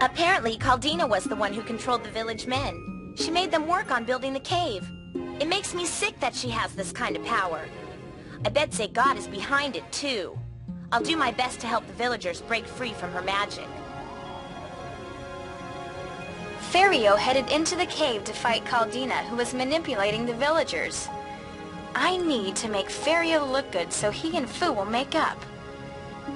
Apparently, Caldina was the one who controlled the village men. She made them work on building the cave. It makes me sick that she has this kind of power. I bet Zagat is behind it, too. I'll do my best to help the villagers break free from her magic. Ferio headed into the cave to fight Caldina, who was manipulating the villagers. I need to make Ferio look good so he and Fu will make up.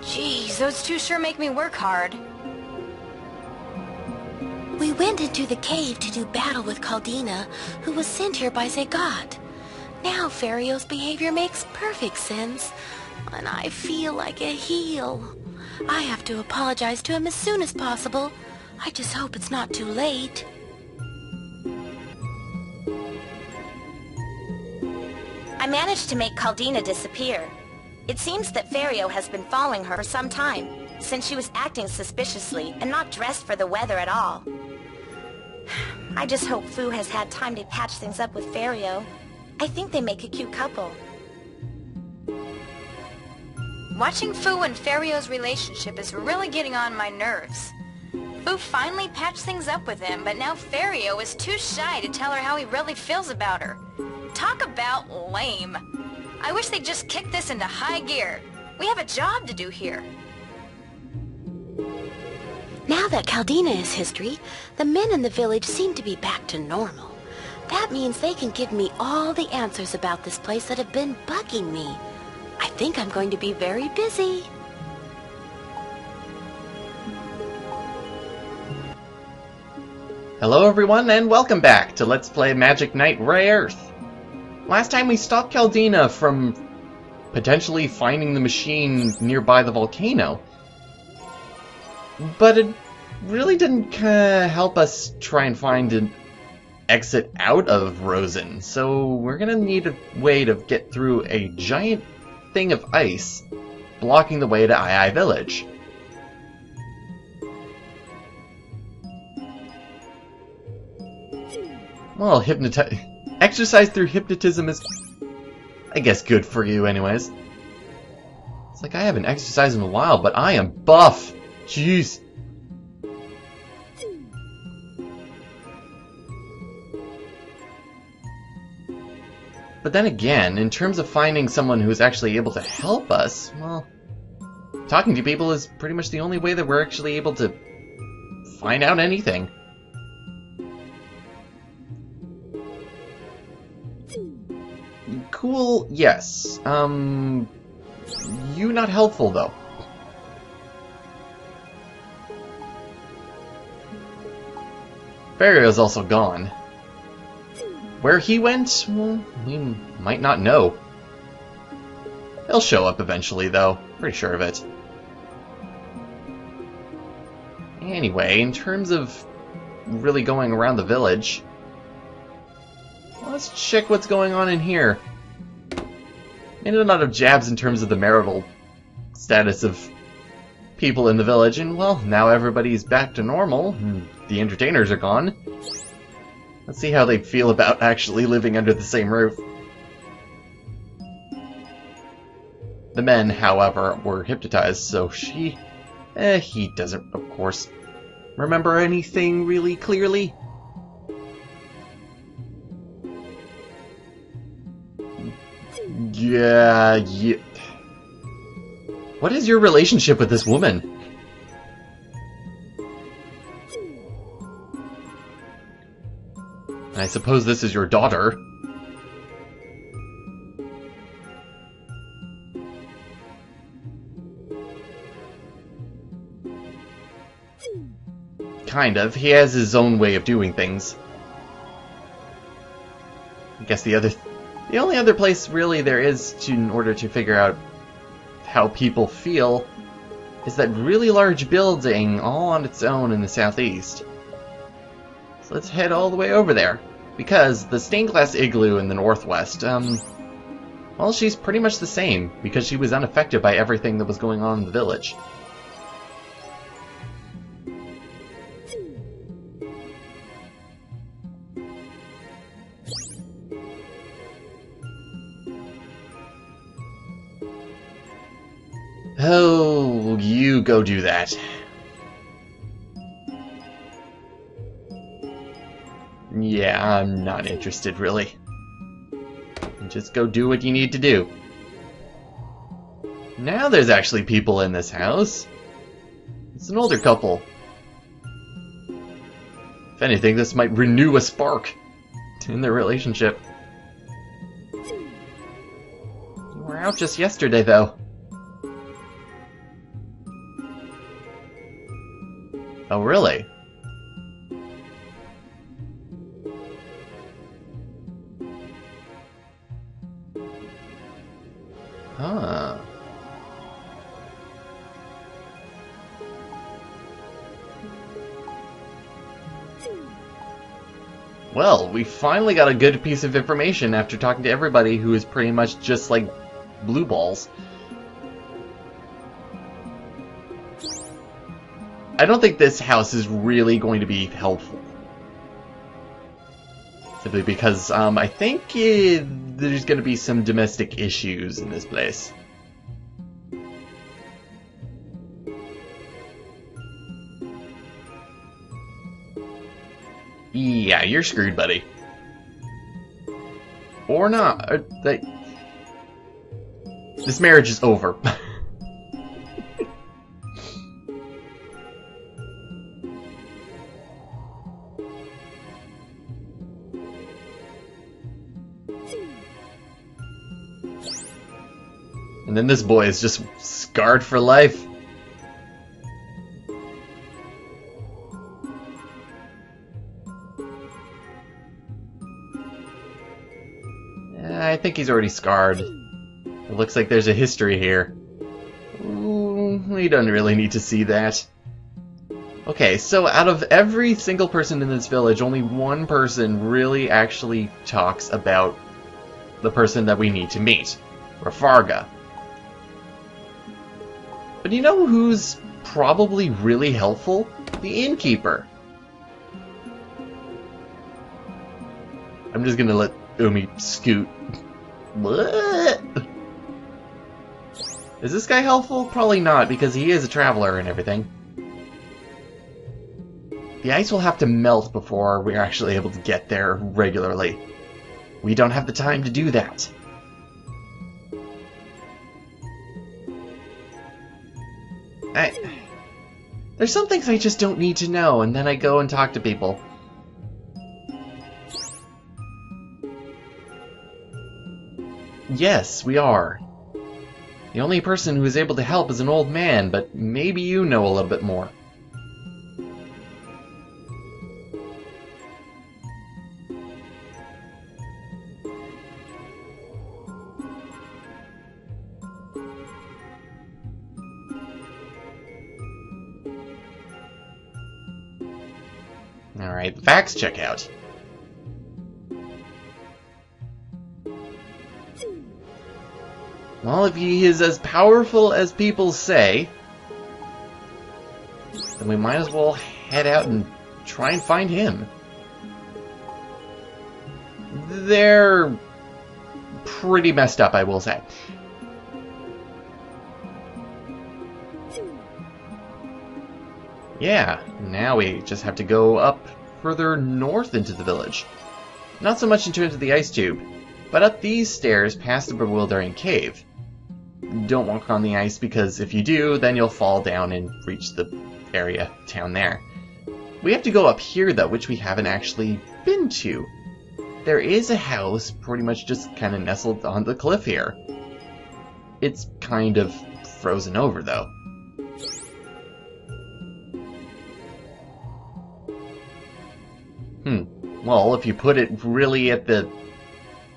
Jeez, those two sure make me work hard. We went into the cave to do battle with Caldina, who was sent here by Zagat. Now Ferio's behavior makes perfect sense, and I feel like a heel. I have to apologize to him as soon as possible. I just hope it's not too late. I managed to make Caldina disappear. It seems that Ferio has been following her for some time, since she was acting suspiciously and not dressed for the weather at all. I just hope Fu has had time to patch things up with Ferio. I think they make a cute couple. Watching Fu and Ferio's relationship is really getting on my nerves. Fu finally patched things up with him, but now Ferio is too shy to tell her how he really feels about her. Talk about lame. I wish they'd just kick this into high gear. We have a job to do here. Now that Caldina is history, the men in the village seem to be back to normal. That means they can give me all the answers about this place that have been bugging me. I think I'm going to be very busy. Hello everyone, and welcome back to Let's Play Magic Knight Rayearth. Last time we stopped Caldina from potentially finding the machine nearby the volcano. But it really didn't help us try and find an exit out of Rosen, so we're gonna need a way to get through a giant thing of ice blocking the way to Ai Village. Well, exercise through hypnotism is, I guess, good for you anyways. It's like I haven't exercised in a while, but I am buff. Jeez. But then again, in terms of finding someone who's actually able to help us, well, talking to people is pretty much the only way that we're actually able to find out anything. Cool, yes. You not helpful, though. Ferio's also gone. Where he went, well, we might not know. He'll show up eventually, though. Pretty sure of it. Anyway, in terms of really going around the village, let's check what's going on in here. Made a lot of jabs in terms of the marital status of people in the village, and well, now everybody's back to normal, and the entertainers are gone. Let's see how they feel about actually living under the same roof. The men, however, were hypnotized, so he doesn't, of course, remember anything really clearly. Yeah. What is your relationship with this woman? I suppose this is your daughter. Kind of. He has his own way of doing things. I guess the only other place really there is in order to figure out how people feel is that really large building all on its own in the southeast. So let's head all the way over there, because the stained glass igloo in the northwest, well, she's pretty much the same, because she was unaffected by everything that was going on in the village. Oh, you go do that. Yeah, I'm not interested, really. Just go do what you need to do. Now there's actually people in this house. It's an older couple. If anything, this might renew a spark in their relationship. You were out just yesterday, though. Oh, really? Huh. Well, we finally got a good piece of information after talking to everybody who is pretty much just like blue balls. I don't think this house is really going to be helpful. Simply because I think there's going to be some domestic issues in this place. Yeah, you're screwed, buddy. Or not. This marriage is over. And then this boy is just scarred for life. I think he's already scarred. It looks like there's a history here. Ooh, we don't really need to see that. Okay, so out of every single person in this village, only one person really actually talks about the person that we need to meet, Rafarga. But you know who's probably really helpful? The innkeeper. I'm just gonna let Umi scoot. What? Is this guy helpful? Probably not, because he is a traveler and everything. The ice will have to melt before we're actually able to get there regularly. We don't have the time to do that. There's some things I just don't need to know, and then I go and talk to people. Yes, we are. The only person who is able to help is an old man, but maybe you know a little bit more. Alright, facts check out. Well, if he is as powerful as people say, then we might as well head out and try and find him. They're pretty messed up, I will say. Yeah, now we just have to go up further north into the village. Not so much in terms of the ice tube, but up these stairs past the bewildering cave. Don't walk on the ice, because if you do, then you'll fall down and reach the area down there. We have to go up here, though, which we haven't actually been to. There is a house pretty much just kind of nestled on the cliff here. It's kind of frozen over, though. Well, if you put it really at the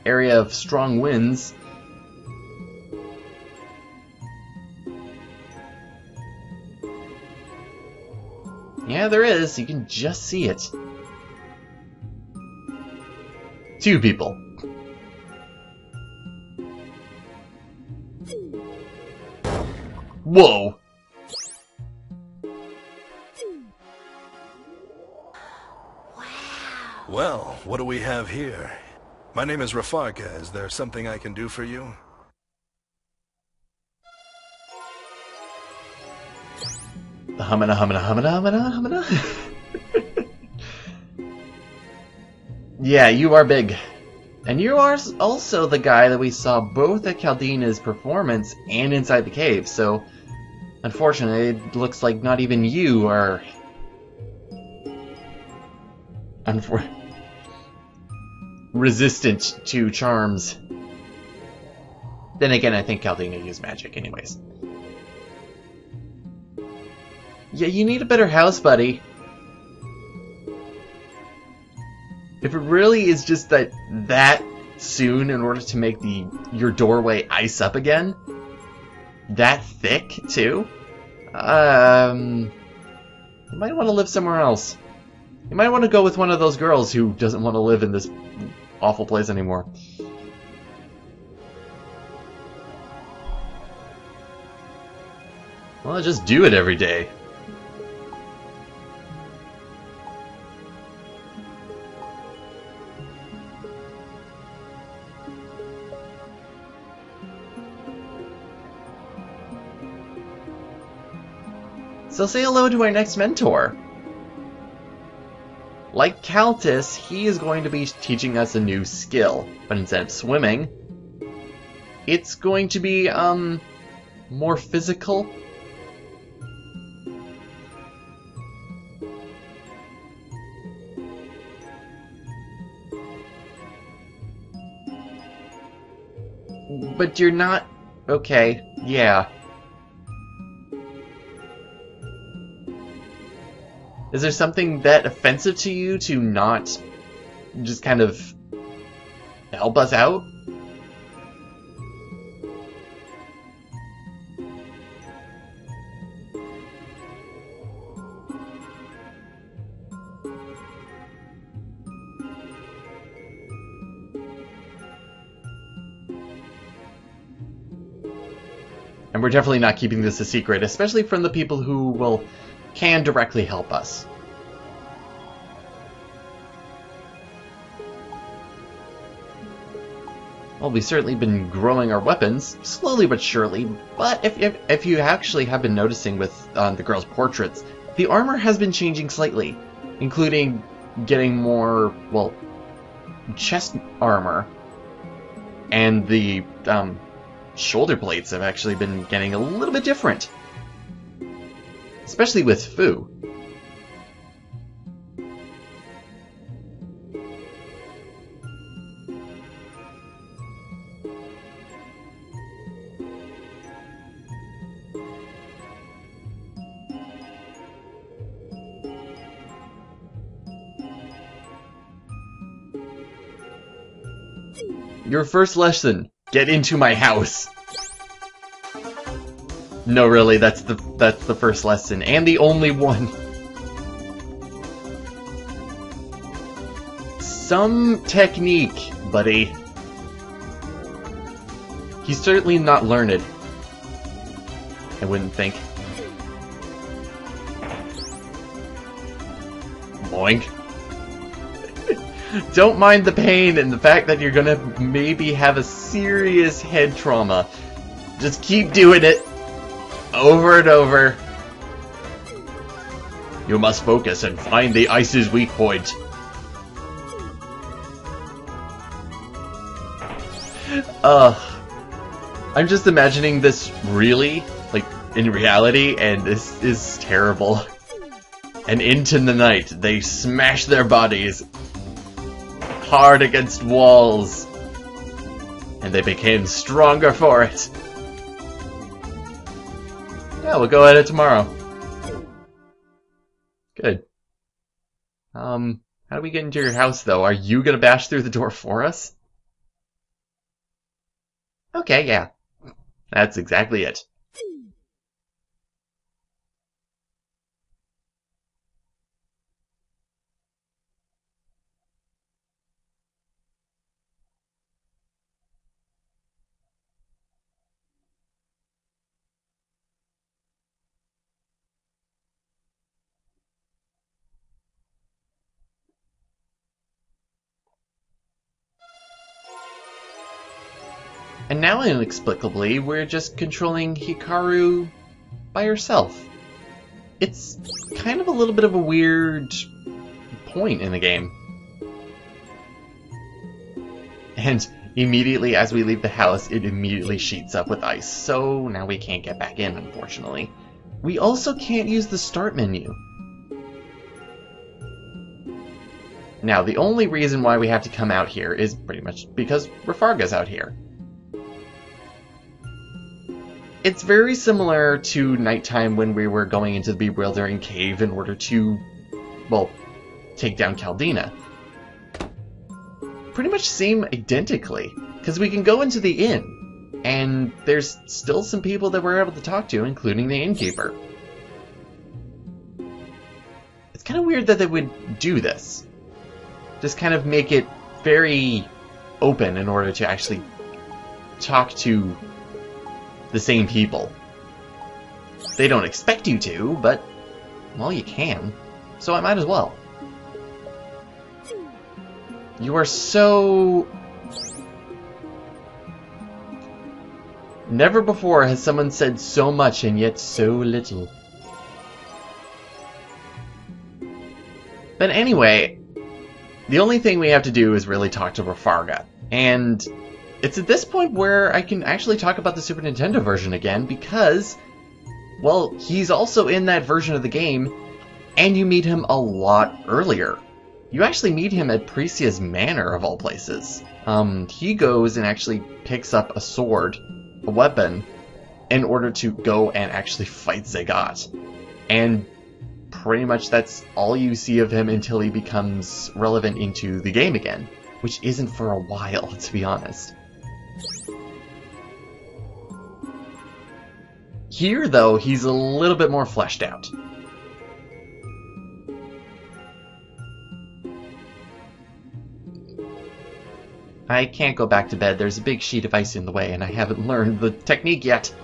area of strong winds... Yeah, there is. You can just see it. 2 people. Whoa! Well, what do we have here? My name is Rafarga. Is there something I can do for you? The humana. Yeah, you are big. And you are also the guy that we saw both at Caldina's performance and inside the cave, so unfortunately it looks like not even you are resistant to charms. Then again, I think Caldina used magic anyways. Yeah, you need a better house, buddy. If it really is just that soon in order to make your doorway ice up again, that thick too, you might want to live somewhere else. You might want to go with one of those girls who doesn't want to live in this awful place anymore. Well, just do it every day. So say hello to our next mentor. Like Caltis, he is going to be teaching us a new skill, but instead of swimming, it's going to be, more physical. But you're not... Okay, yeah. Is there something that offensive to you to not just kind of help us out? And we're definitely not keeping this a secret, especially from the people who can directly help us. Well, we've certainly been growing our weapons, slowly but surely, but if you actually have been noticing with the girls' portraits, the armor has been changing slightly, including getting more, well, chest armor, and the shoulder plates have actually been getting a little bit different. Especially with Fu. Your first lesson, get into my house. No, really, that's the first lesson, and the only one. Some technique, buddy. He's certainly not learned. I wouldn't think. Boink. Don't mind the pain and the fact that you're gonna maybe have a serious head trauma. Just keep doing it. Over and over. You must focus and find the ice's weak point. I'm just imagining this really, like, in reality, and this is terrible. And into the night, they smash their bodies hard against walls. And they became stronger for it. Yeah, we'll go at it tomorrow. Good. How do we get into your house, though? Are you gonna bash through the door for us? Okay, yeah. That's exactly it. And now, inexplicably, we're just controlling Hikaru by herself. It's kind of a little bit of a weird point in the game. And immediately as we leave the house, it immediately sheets up with ice. So now we can't get back in, unfortunately. We also can't use the start menu. Now, the only reason why we have to come out here is pretty much because Rafarga's out here. It's very similar to nighttime when we were going into the Bewildering Cave in order to, well, take down Caldina. Pretty much same identically, because we can go into the inn, and there's still some people that we're able to talk to, including the innkeeper. It's kind of weird that they would do this. Just kind of make it very open in order to actually talk to the same people. They don't expect you to, but, well, you can. So I might as well. You are so... Never before has someone said so much and yet so little. But anyway, the only thing we have to do is really talk to Rafarga. And it's at this point where I can actually talk about the Super Nintendo version again, because, well, he's also in that version of the game, and you meet him a lot earlier. You actually meet him at Precia's Manor, of all places. He goes and actually picks up a sword, a weapon, in order to go and actually fight Zagat. And pretty much that's all you see of him until he becomes relevant into the game again, which isn't for a while, to be honest. Here, though, he's a little bit more fleshed out. I can't go back to bed. There's a big sheet of ice in the way, and I haven't learned the technique yet.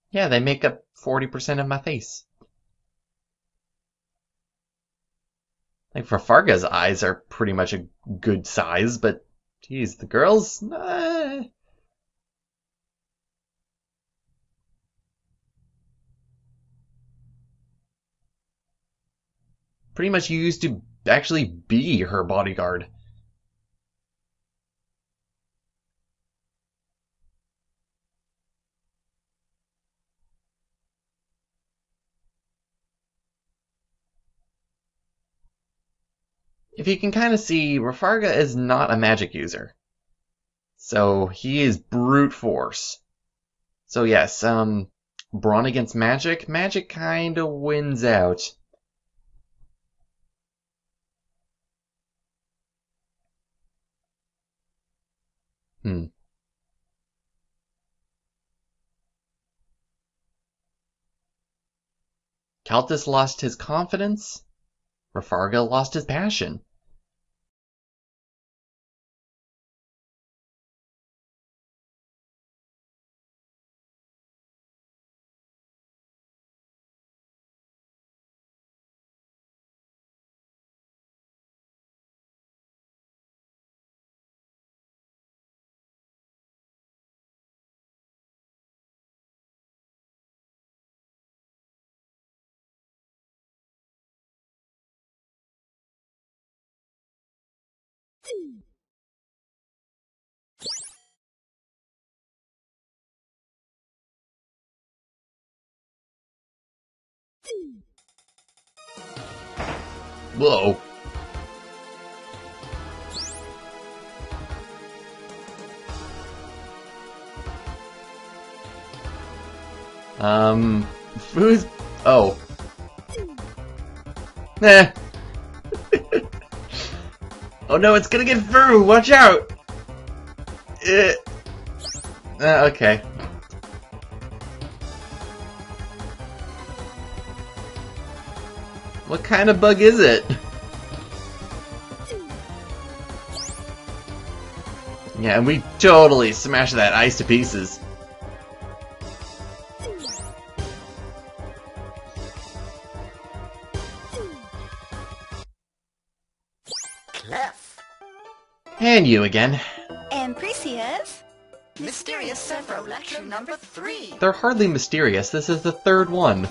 Yeah, they make up 40% of my face. Like, Rafarga's eyes are pretty much a good size, but geez, the girls? Pretty much you used to actually be her bodyguard. If you can kind of see, Rafarga is not a magic user. So he is brute force. So yes, brawn against magic, magic kind of wins out. Caltus lost his confidence. Rafarga lost his passion. Whoa. Who's... Oh. Nah. Oh no, it's gonna get through! Watch out! Okay. What kind of bug is it? Yeah, and we totally smashed that ice to pieces. And you again. And Precia's Mysterious Sephro Lecture number 3. They're hardly mysterious. This is the third one.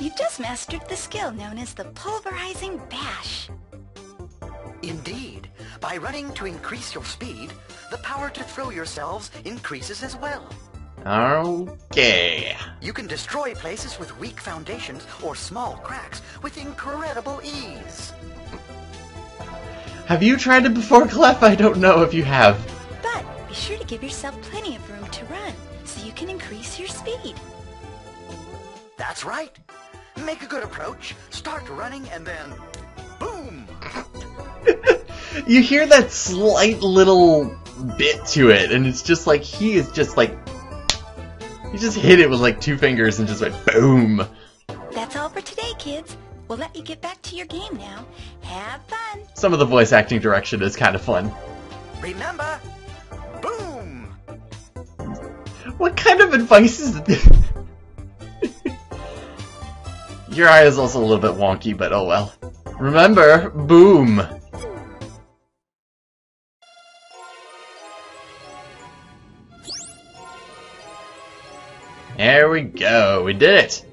You've just mastered the skill known as the pulverizing bash. Indeed. By running to increase your speed, the power to throw yourselves increases as well. Okay. You can destroy places with weak foundations or small cracks with incredible ease. Have you tried it before, Clef? I don't know if you have. But be sure to give yourself plenty of room to run so you can increase your speed. That's right. Make a good approach, start running, and then boom! You hear that slight little bit to it, and it's just like, he just hit it with like 2 fingers and just went boom. That's all for today, kids. We'll let you get back to your game now. Have fun! Some of the voice acting direction is kind of fun. Remember, boom! What kind of advice is this? Your eye is also a little bit wonky, but oh well. Remember, boom! There we go, we did it!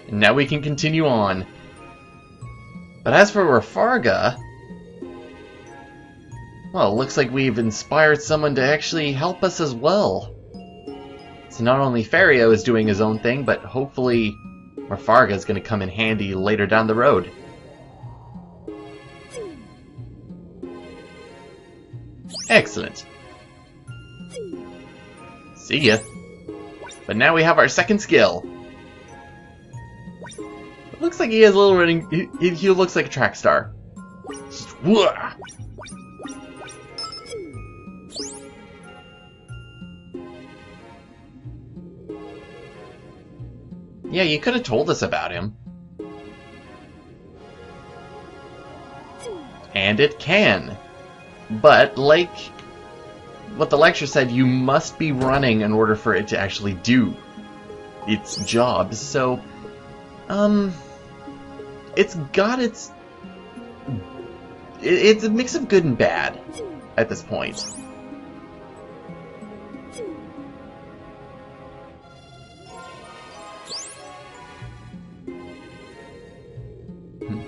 And now we can continue on. But as for Rafarga, well, it looks like we've inspired someone to actually help us as well. So not only Fario is doing his own thing, but hopefully Rafarga is going to come in handy later down the road. Excellent. See ya. But now we have our second skill. It looks like he has a little running. He looks like a track star. Just, whoa. Yeah, you could have told us about him. And it can. But, like what the lecture said, you must be running in order for it to actually do its job. So, it's got its... It's a mix of good and bad at this point.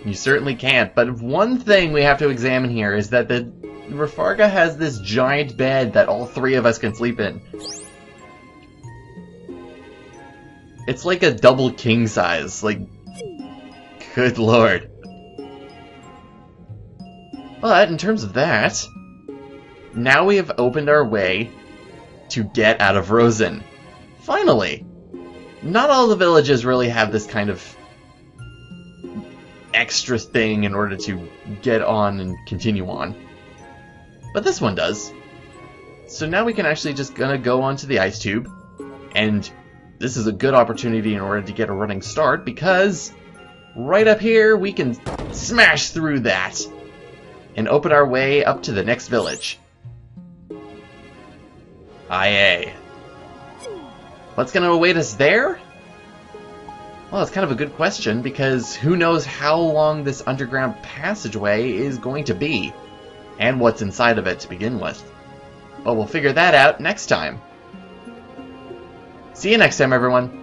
You certainly can't, but one thing we have to examine here is that the Rafarga has this giant bed that all 3 of us can sleep in. It's like a double king size, like, good lord. But in terms of that, now we have opened our way to get out of Rosen. Finally! Not all the villages really have this kind of extra thing in order to get on and continue on. But this one does. So now we can actually just gonna go onto the ice tube, and this is a good opportunity in order to get a running start, because right up here we can smash through that and open our way up to the next village. Aye. What's gonna await us there? Well, it's kind of a good question, because who knows how long this underground passageway is going to be, and what's inside of it to begin with. But we'll figure that out next time. See you next time, everyone.